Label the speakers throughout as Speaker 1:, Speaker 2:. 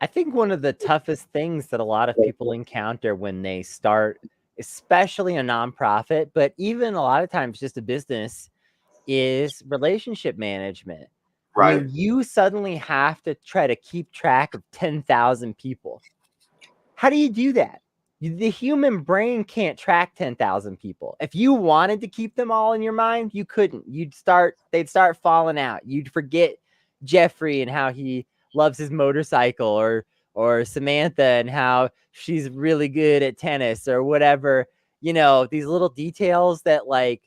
Speaker 1: I think one of the toughest things that a lot of people encounter when they start, especially a nonprofit, but even a lot of times just a business, is relationship management.
Speaker 2: Right.
Speaker 1: When you suddenly have to try to keep track of 10,000 people, how do you do that? The human brain can't track 10,000 people. If you wanted to keep them all in your mind, you couldn't. They'd start falling out. You'd forget Jeffrey and how he loves his motorcycle, or Samantha and how she's really good at tennis, or whatever. These little details that, like,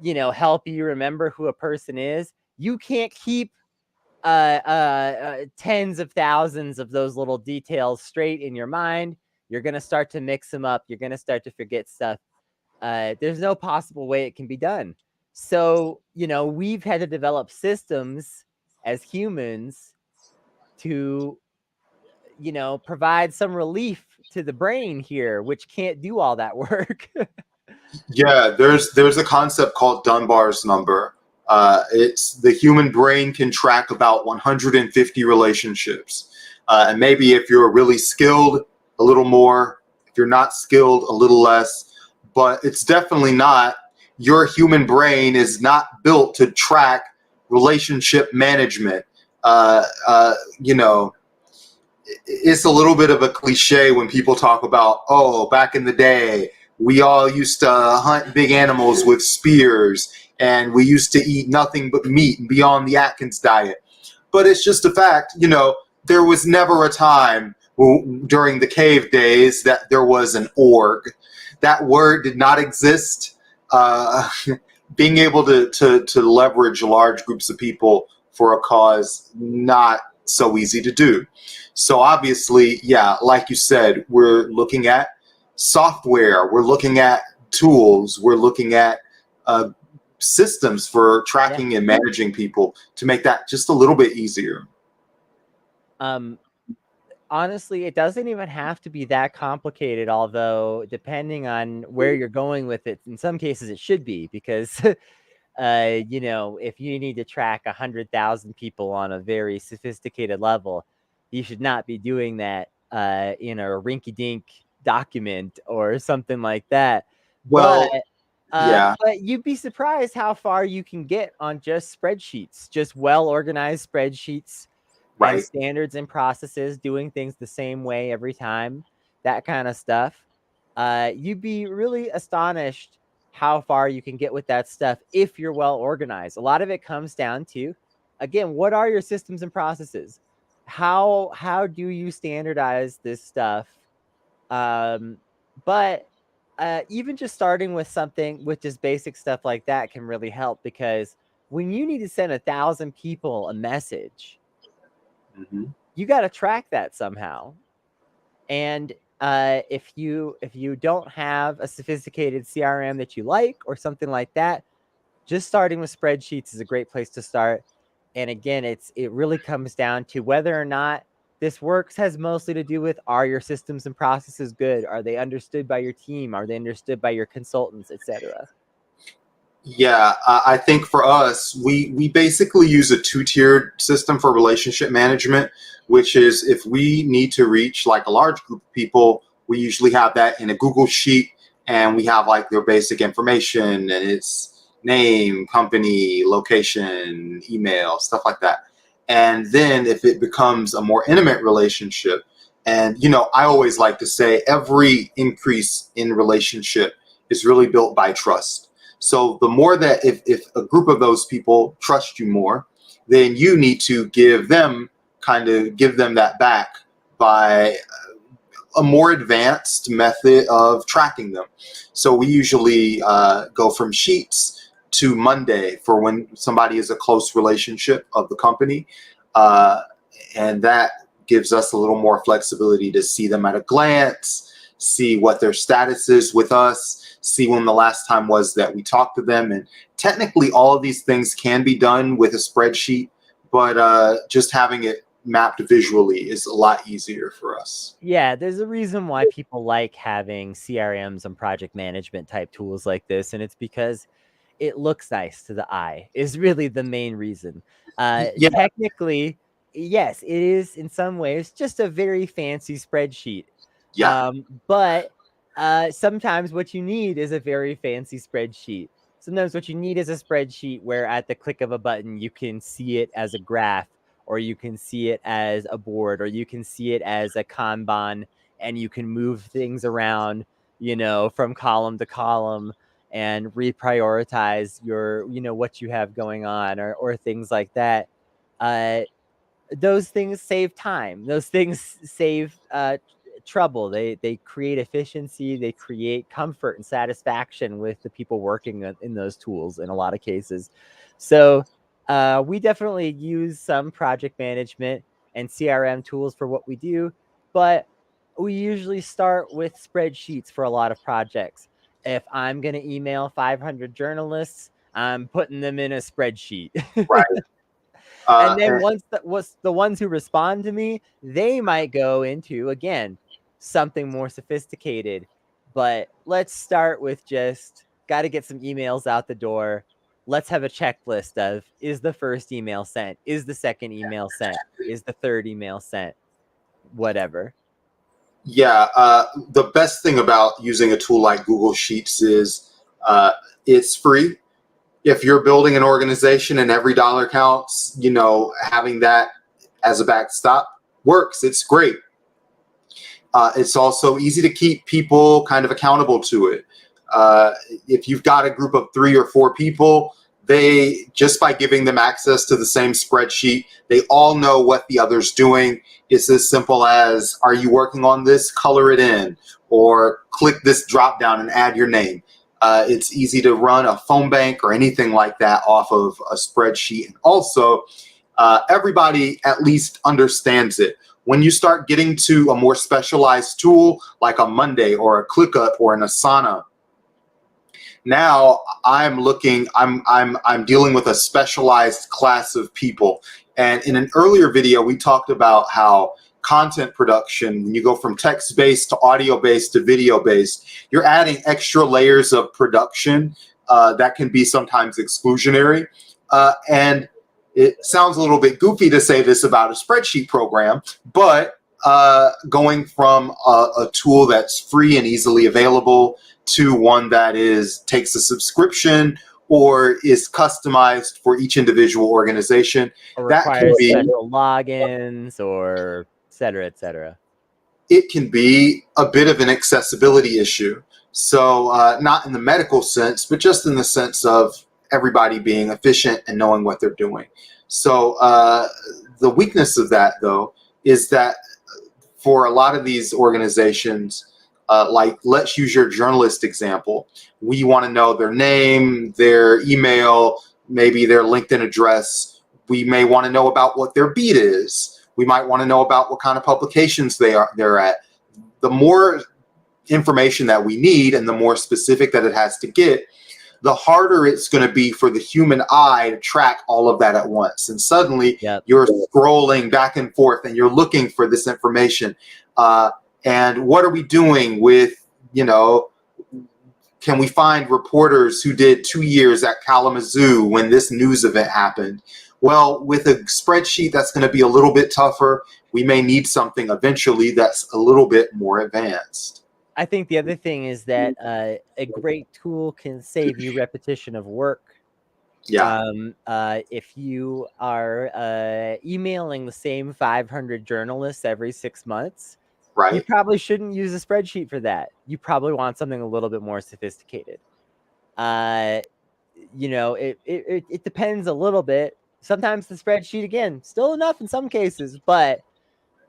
Speaker 1: help you remember who a person is. You can't keep tens of thousands of those little details straight in your mind. You're going to start to mix them up. You're going to start to forget stuff. There's no possible way it can be done. So, we've had to develop systems as humans to, provide some relief to the brain here, which can't do all that work.
Speaker 2: Yeah, there's a concept called Dunbar's number. It's the human brain can track about 150 relationships, and maybe if you're really skilled, a little more. If you're not skilled, a little less. But it's definitely not. Your human brain is not built to track relationship management. Uh, uh, you know, it's a little bit of a cliche when people talk about, oh, back in the day, we all used to hunt big animals with spears and we used to eat nothing but meat and be on the Atkins diet. But it's just a fact, there was never a time during the cave days that there was an org. That word did not exist. Uh, Being able to leverage large groups of people for a cause, not so easy to do. So obviously, yeah, like you said, we're looking at software, we're looking at tools, we're looking at uh, systems for
Speaker 1: Yeah.
Speaker 2: tracking and managing people to make that just a little bit easier.
Speaker 1: Um, Honestly, it doesn't even have to be that complicated, although depending on where you're going with it, in some cases it should be, because if you need to track 100,000 people on a very sophisticated level, you should not be doing that in a rinky-dink document or something like that. But
Speaker 2: Well, yeah,
Speaker 1: but you'd be surprised how far you can get on just spreadsheets, just well-organized spreadsheets and
Speaker 2: right.
Speaker 1: standards and processes, doing things the same way every time, that kind of stuff. You'd be really astonished how far you can get with that stuff if you're well organized. A lot of it comes down to, again, what are your systems and processes? How do you standardize this stuff? Um, but even just starting with something with just basic stuff like that can really help, because when you need to send 1,000 people a message,
Speaker 2: Hmm.
Speaker 1: you got to track that somehow. And if you don't have a sophisticated CRM that you like or something like that, just starting with spreadsheets is a great place to start. And again, it really comes down to whether or not this works has mostly to do with, are your systems and processes good? Are they understood by your team? Are they understood by your consultants, etc.?
Speaker 2: Yeah, I think for us, we basically use a two-tiered system for relationship management, which is if we need to reach like a large group of people, we usually have that in a Google sheet, and we have like their basic information and its name, company, location, email, stuff like that. And then if it becomes a more intimate relationship, and I always like to say every increase in relationship is really built by trust. So the more that if a group of those people trust you more, then you need to give them that back by a more advanced method of tracking them. So we usually go from Sheets to Monday for when somebody is a close relationship of the company. Uh, and that gives us a little more flexibility to see them at a glance, see what their status is with us, see when the last time was that we talked to them. And technically, all of these things can be done with a spreadsheet, but just having it mapped visually is a lot easier for us.
Speaker 1: Yeah, there's a reason why people like having CRMs and project management type tools like this, and it's because it looks nice to the eye, is really the main reason.
Speaker 2: Yeah,
Speaker 1: Technically, yes, it is in some ways just a very fancy spreadsheet.
Speaker 2: Yeah.
Speaker 1: But sometimes what you need is a very fancy spreadsheet. Sometimes what you need is a spreadsheet where at the click of a button, you can see it as a graph, or you can see it as a board, or you can see it as a Kanban, and you can move things around, from column to column and reprioritize your, what you have going on, or things like that. Uh, those things save time. Those things save trouble. They create efficiency. They create comfort and satisfaction with the people working in those tools in a lot of cases. So we definitely use some project management and CRM tools for what we do, but we usually start with spreadsheets for a lot of projects. If I'm going to email 500 journalists, I'm putting them in a spreadsheet.
Speaker 2: Right.
Speaker 1: And then
Speaker 2: And
Speaker 1: once the ones who respond to me, they might go into, again, something more sophisticated. But let's start with just got to get some emails out the door. Let's have a checklist of, is the first email sent? Is the second email sent? Is the third email sent? Whatever.
Speaker 2: yeah, the best thing about using a tool like Google Sheets is it's free. If you're building an organization and every dollar counts, having that as a backstop works. It's great. It's also easy to keep people kind of accountable to it. If you've got a group of 3 or 4 people, they, just by giving them access to the same spreadsheet, they all know what the other's doing. It's as simple as, are you working on this? Color it in, or click this drop down and add your name. It's easy to run a phone bank or anything like that off of a spreadsheet. And also, everybody at least understands it. When you start getting to a more specialized tool like a Monday or a ClickUp or an Asana, now I'm dealing with a specialized class of people. And in an earlier video, we talked about how content production, when you go from text-based to audio-based to video-based, you're adding extra layers of production that can be sometimes exclusionary. And it sounds a little bit goofy to say this about a spreadsheet program, but going from a tool that's free and easily available to one that takes a subscription or is customized for each individual organization,
Speaker 1: Or
Speaker 2: that can
Speaker 1: requires
Speaker 2: be
Speaker 1: special logins, or et cetera, et cetera.
Speaker 2: it can be a bit of an accessibility issue. So not in the medical sense, but just in the sense of everybody being efficient and knowing what they're doing. So the weakness of that, though, is that for a lot of these organizations, like let's use your journalist example, we want to know their name, their email, maybe their LinkedIn address. We may want to know about what their beat is. We might want to know about what kind of publications they're at. The more information that we need and the more specific that it has to get, the harder it's going to be for the human eye to track all of that at once. And suddenly you're scrolling back and forth and you're looking for this information. And what are we doing with, can we find reporters who did 2 years at Kalamazoo when this news event happened? Well, with a spreadsheet, that's going to be a little bit tougher. We may need something eventually that's a little bit more advanced.
Speaker 1: I think the other thing is that a great tool can save you repetition of work.
Speaker 2: Yeah.
Speaker 1: If you are emailing the same 500 journalists every 6 months, you
Speaker 2: Right.
Speaker 1: probably shouldn't use a spreadsheet for that. You probably want something a little bit more sophisticated. It depends a little bit. Sometimes the spreadsheet, again, still enough in some cases, but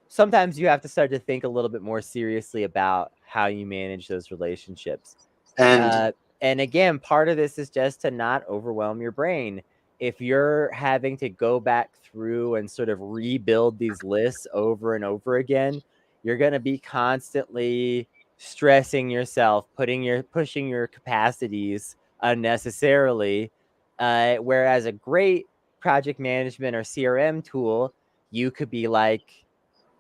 Speaker 1: sometimes you have to start to think a little bit more seriously about how you manage those relationships.
Speaker 2: And
Speaker 1: And again, part of this is just to not overwhelm your brain. If you're having to go back through and sort of rebuild these lists over and over again, you're going to be constantly stressing yourself, pushing your capacities unnecessarily. Whereas a great project management or CRM tool, you could be like,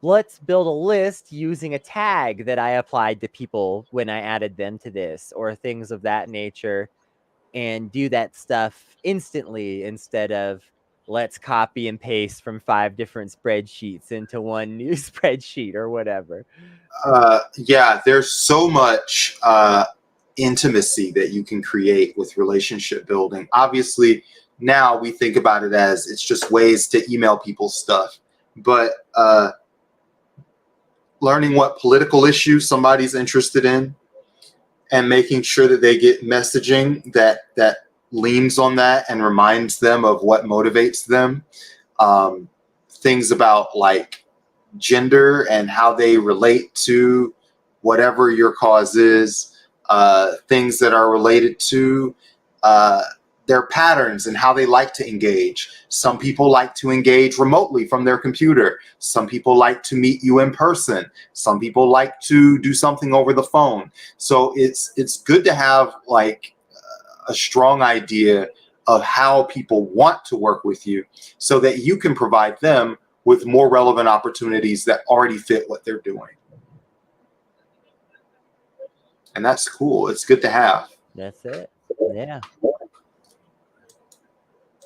Speaker 1: let's build a list using a tag that I applied to people when I added them to this, or things of that nature, and do that stuff instantly instead of let's copy and paste from 5 different spreadsheets into one new spreadsheet or whatever.
Speaker 2: Yeah, there's so much intimacy that you can create with relationship building. Obviously, now we think about it as it's just ways to email people stuff, but learning what political issues somebody's interested in and making sure that they get messaging that leans on that and reminds them of what motivates them. Things about like gender and how they relate to whatever your cause is, things that are related to their patterns and how they like to engage. Some people like to engage remotely from their computer. Some people like to meet you in person. Some people like to do something over the phone. So it's good to have like a strong idea of how people want to work with you so that you can provide them with more relevant opportunities that already fit what they're doing. And that's cool. It's good to have.
Speaker 1: That's it. Yeah.